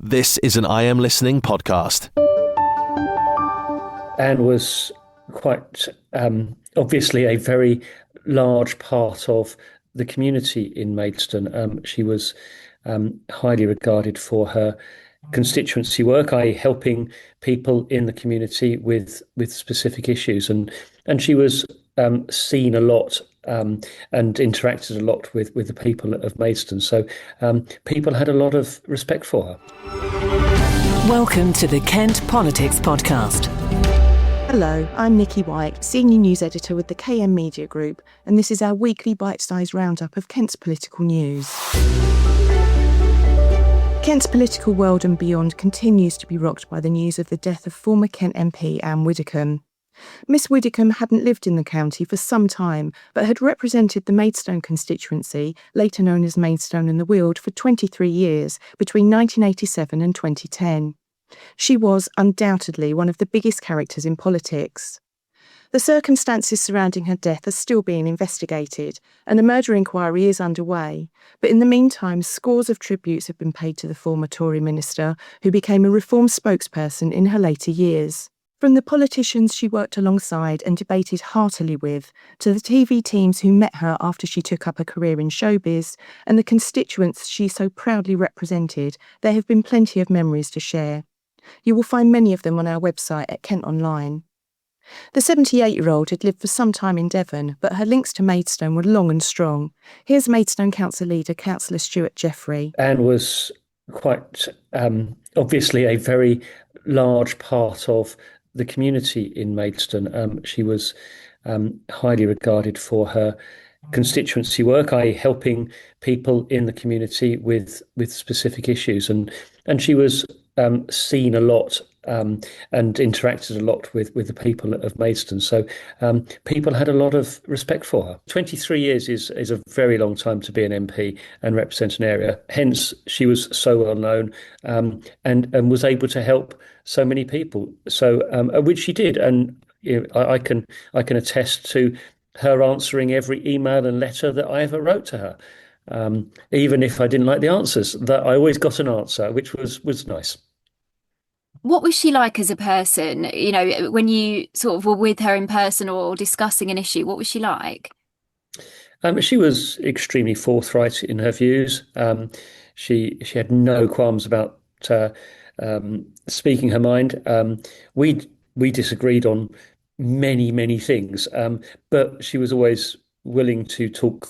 This is an I Am Listening podcast. Anne was quite obviously a very large part of the community in Maidstone. She was highly regarded for her constituency work, i.e. helping people in the community with specific issues. And she was seen a lot and interacted a lot with the people of Maidstone. So people had a lot of respect for her. Welcome to the Kent Politics Podcast. Hello, I'm Nikki White, Senior News Editor with the KM Media Group, and this is our weekly bite-sized roundup of Kent's political news. Kent's political world and beyond continues to be rocked by the news of the death of former Kent MP Ann Widdecombe. Miss Widdecombe hadn't lived in the county for some time, but had represented the Maidstone constituency, later known as Maidstone and the Weald, for 23 years, between 1987 and 2010. She was undoubtedly one of the biggest characters in politics. The circumstances surrounding her death are still being investigated, and a murder inquiry is underway. But in the meantime, scores of tributes have been paid to the former Tory minister, who became a Reform spokesperson in her later years. From the politicians she worked alongside and debated heartily with, to the TV teams who met her after she took up a career in showbiz, and the constituents she so proudly represented, there have been plenty of memories to share. You will find many of them on our website at Kent Online. The 78-year-old had lived for some time in Devon, but her links to Maidstone were long and strong. Here's Maidstone Council leader, Councillor Stuart Jeffrey. Anne was quite obviously a very large part of the community in Maidstone. She was highly regarded for her constituency work, i.e. helping people in the community with specific issues. And she was seen a lot and interacted a lot with the people of Maidstone. So people had a lot of respect for her. 23 years is a very long time to be an MP and represent an area. Hence, she was so well known and was able to help so many people. So which she did, and you know, I can attest to her answering every email and letter that I ever wrote to her. Even if I didn't like the answers, that I always got an answer, which was nice. What was she like as a person? You know, when you sort of were with her in person or discussing an issue, what was she like? She was extremely forthright in her views. She had no qualms about speaking her mind. We disagreed on many things, but she was always willing to talk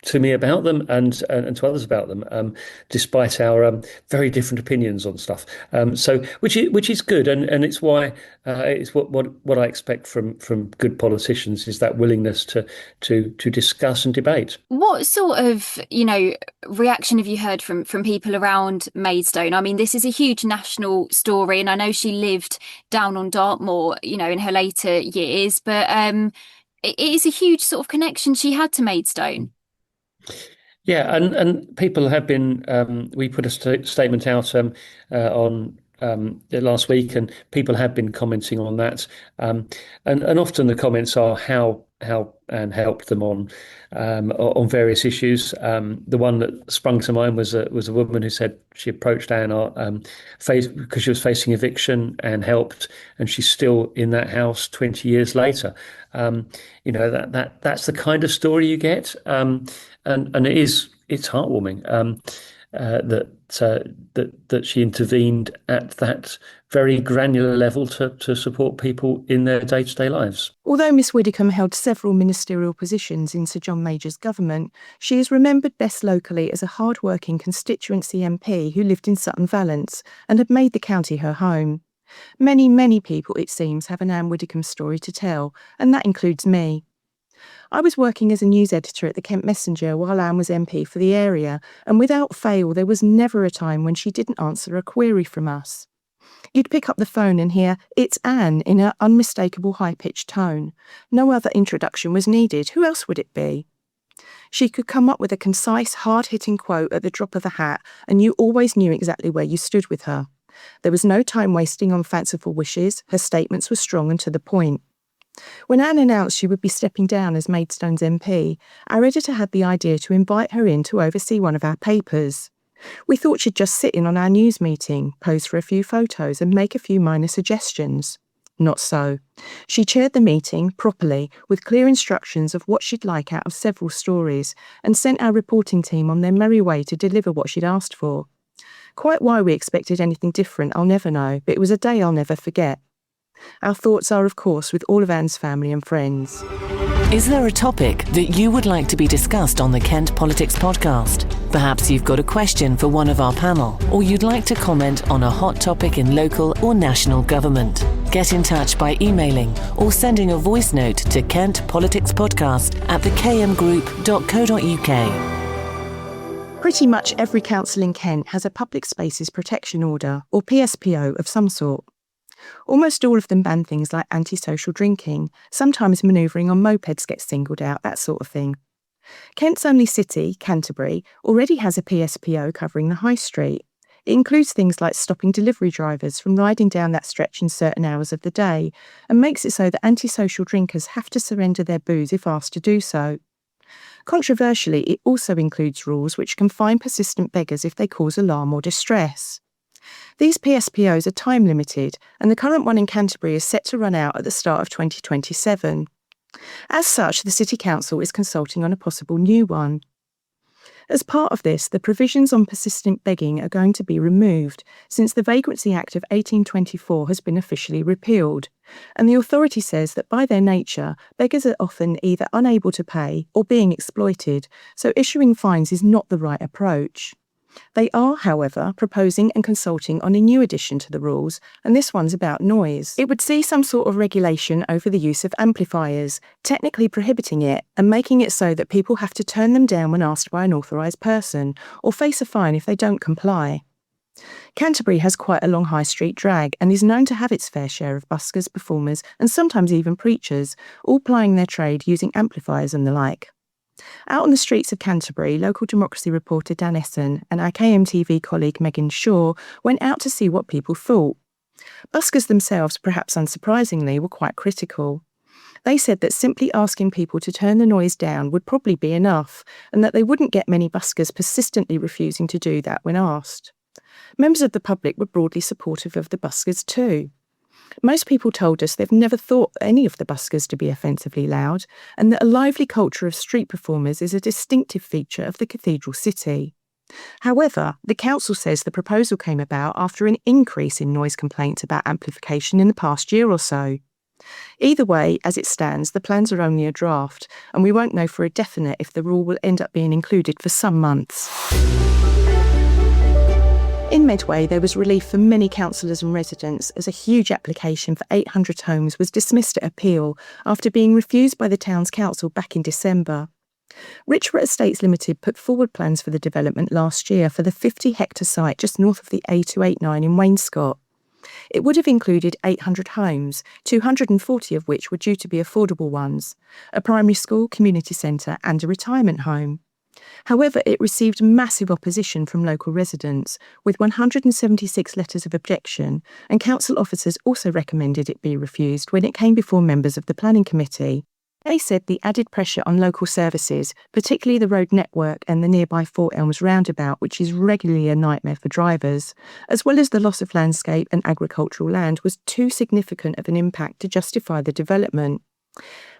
to me about them and to others about them, despite our very different opinions on stuff. So which is good, and it's why it's what I expect from good politicians, is that willingness to discuss and debate. What sort of reaction have you heard from people around Maidstone? I mean, this is a huge national story, and I know she lived down on Dartmoor, in her later years, but it is a huge sort of connection she had to Maidstone. Yeah, and people have been. We put a statement out on last week, and people have been commenting on that. And often the comments are how Anne helped them on various issues. The one that sprung to mind was a woman who said she approached Anne because she was facing eviction and helped, and she's still in that house 20 years later. That's the kind of story you get. And it's heartwarming that she intervened at that very granular level to support people in their day-to-day lives. Although Miss Widdecombe held several ministerial positions in Sir John Major's government, she is remembered best locally as a hard-working constituency MP who lived in Sutton Valence and had made the county her home. Many people, it seems, have an Ann Widdecombe story to tell, and that includes me. I was working as a news editor at the Kent Messenger while Anne was MP for the area, and without fail there was never a time when she didn't answer a query from us. You'd pick up the phone and hear, "It's Anne," in her unmistakable high-pitched tone. No other introduction was needed. Who else would it be? She could come up with a concise, hard-hitting quote at the drop of a hat, and you always knew exactly where you stood with her. There was no time wasting on fanciful wishes. Her statements were strong and to the point. When Anne announced she would be stepping down as Maidstone's MP, our editor had the idea to invite her in to oversee one of our papers. We thought she'd just sit in on our news meeting, pose for a few photos and make a few minor suggestions. Not so. She chaired the meeting properly, with clear instructions of what she'd like out of several stories, and sent our reporting team on their merry way to deliver what she'd asked for. Quite why we expected anything different, I'll never know, but it was a day I'll never forget. Our thoughts are, of course, with all of Anne's family and friends. Is there a topic that you would like to be discussed on the Kent Politics podcast? Perhaps you've got a question for one of our panel, or you'd like to comment on a hot topic in local or national government. Get in touch by emailing or sending a voice note to kentpoliticspodcast@thekmgroup.co.uk. Pretty much every council in Kent has a Public Spaces Protection Order, or PSPO, of some sort. Almost all of them ban things like antisocial drinking, sometimes manoeuvring on mopeds gets singled out, that sort of thing. Kent's only city, Canterbury, already has a PSPO covering the High Street. It includes things like stopping delivery drivers from riding down that stretch in certain hours of the day, and makes it so that antisocial drinkers have to surrender their booze if asked to do so. Controversially, it also includes rules which can fine persistent beggars if they cause alarm or distress. These PSPOs are time limited, and the current one in Canterbury is set to run out at the start of 2027. As such, the City Council is consulting on a possible new one. As part of this, the provisions on persistent begging are going to be removed, since the Vagrancy Act of 1824 has been officially repealed, and the authority says that by their nature, beggars are often either unable to pay or being exploited, so issuing fines is not the right approach. They are, however, proposing and consulting on a new addition to the rules, and this one's about noise. It would see some sort of regulation over the use of amplifiers, technically prohibiting it and making it so that people have to turn them down when asked by an authorised person, or face a fine if they don't comply. Canterbury has quite a long high street drag and is known to have its fair share of buskers, performers and sometimes even preachers, all plying their trade using amplifiers and the like. Out on the streets of Canterbury, local democracy reporter Dan Essen and our KMTV colleague Megan Shaw went out to see what people thought. Buskers themselves, perhaps unsurprisingly, were quite critical. They said that simply asking people to turn the noise down would probably be enough, and that they wouldn't get many buskers persistently refusing to do that when asked. Members of the public were broadly supportive of the buskers too. Most people told us they've never thought any of the buskers to be offensively loud, and that a lively culture of street performers is a distinctive feature of the cathedral city. However, the council says the proposal came about after an increase in noise complaints about amplification in the past year or so. Either way, as it stands, the plans are only a draft, and we won't know for a definite if the rule will end up being included for some months. In Medway, there was relief for many councillors and residents as a huge application for 800 homes was dismissed at appeal after being refused by the town's council back in December. Richborough Estates Limited put forward plans for the development last year for the 50-hectare site just north of the A289 in Wainscott. It would have included 800 homes, 240 of which were due to be affordable ones, a primary school, community centre and a retirement home. However, it received massive opposition from local residents, with 176 letters of objection, and council officers also recommended it be refused when it came before members of the planning committee. They said the added pressure on local services, particularly the road network and the nearby Fort Elms roundabout, which is regularly a nightmare for drivers, as well as the loss of landscape and agricultural land, was too significant of an impact to justify the development.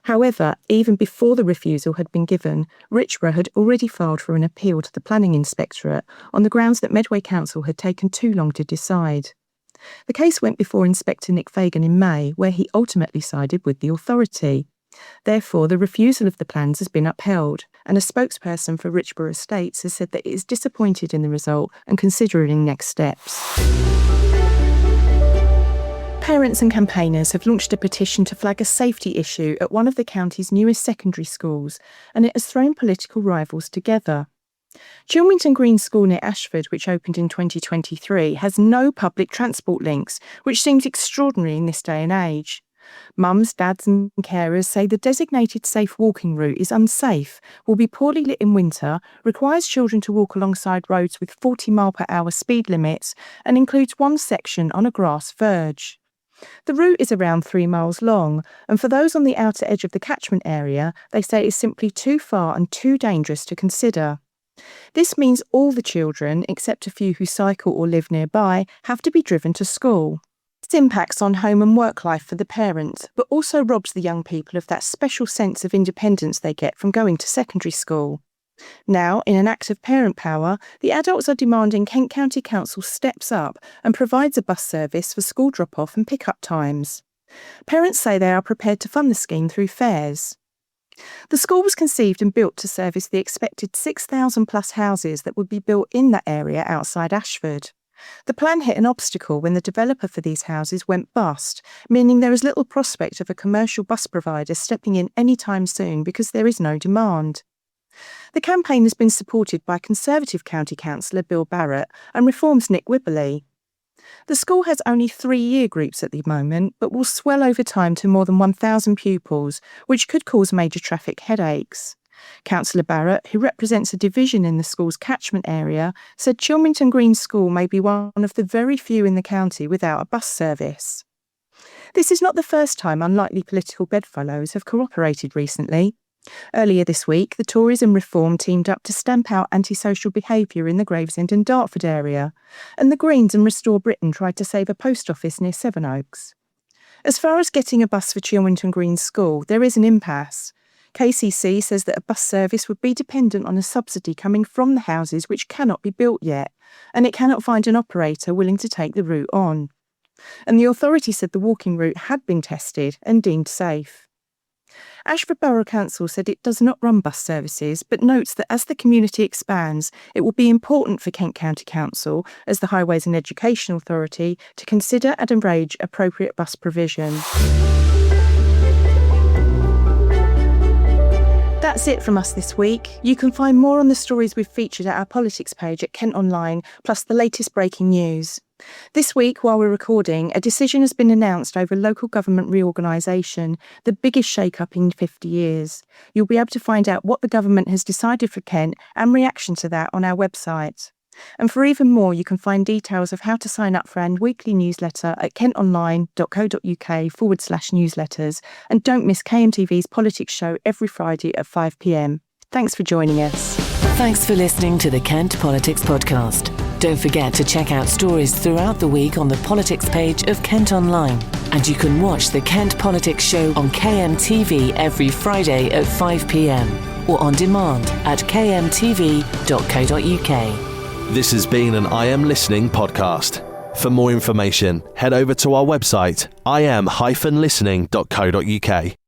However, even before the refusal had been given, Richborough had already filed for an appeal to the Planning Inspectorate on the grounds that Medway Council had taken too long to decide. The case went before Inspector Nick Fagan in May, where he ultimately sided with the authority. Therefore, the refusal of the plans has been upheld, and a spokesperson for Richborough Estates has said that it is disappointed in the result and considering next steps. Parents and campaigners have launched a petition to flag a safety issue at one of the county's newest secondary schools, and it has thrown political rivals together. Chilmington Green School near Ashford, which opened in 2023, has no public transport links, which seems extraordinary in this day and age. Mums, dads and carers say the designated safe walking route is unsafe, will be poorly lit in winter, requires children to walk alongside roads with 40 mph speed limits, and includes one section on a grass verge. The route is around 3 miles long, and for those on the outer edge of the catchment area, they say it's simply too far and too dangerous to consider. This means all the children, except a few who cycle or live nearby, have to be driven to school. This impacts on home and work life for the parents, but also robs the young people of that special sense of independence they get from going to secondary school. Now, in an act of parent power, the adults are demanding Kent County Council steps up and provides a bus service for school drop-off and pick-up times. Parents say they are prepared to fund the scheme through fares. The school was conceived and built to service the expected 6,000 plus houses that would be built in that area outside Ashford. The plan hit an obstacle when the developer for these houses went bust, meaning there is little prospect of a commercial bus provider stepping in anytime soon because there is no demand. The campaign has been supported by Conservative County Councillor Bill Barrett and Reform's Nick Wibberley. The school has only 3 year groups at the moment, but will swell over time to more than 1,000 pupils, which could cause major traffic headaches. Councillor Barrett, who represents a division in the school's catchment area, said Chilmington Green School may be one of the very few in the county without a bus service. This is not the first time unlikely political bedfellows have cooperated recently. Earlier this week, the Tories and Reform teamed up to stamp out antisocial behaviour in the Gravesend and Dartford area, and the Greens and Restore Britain tried to save a post office near Sevenoaks. As far as getting a bus for Chilmington Green School, there is an impasse. KCC says that a bus service would be dependent on a subsidy coming from the houses which cannot be built yet, and it cannot find an operator willing to take the route on. And the authority said the walking route had been tested and deemed safe. Ashford Borough Council said it does not run bus services, but notes that as the community expands, it will be important for Kent County Council, as the Highways and Education Authority, to consider and arrange appropriate bus provision. That's it from us this week. You can find more on the stories we've featured at our politics page at Kent Online, plus the latest breaking news. This week, while we're recording, a decision has been announced over local government reorganisation, the biggest shake-up in 50 years. You'll be able to find out what the government has decided for Kent and reaction to that on our website. And for even more, you can find details of how to sign up for our weekly newsletter at kentonline.co.uk/newsletters. And don't miss KMTV's politics show every Friday at 5 p.m. Thanks for joining us. Thanks for listening to the Kent Politics Podcast. Don't forget to check out stories throughout the week on the politics page of Kent Online. And you can watch the Kent Politics Show on KMTV every Friday at 5 p.m. or on demand at kmtv.co.uk. This has been an I Am Listening podcast. For more information, head over to our website, im-listening.co.uk.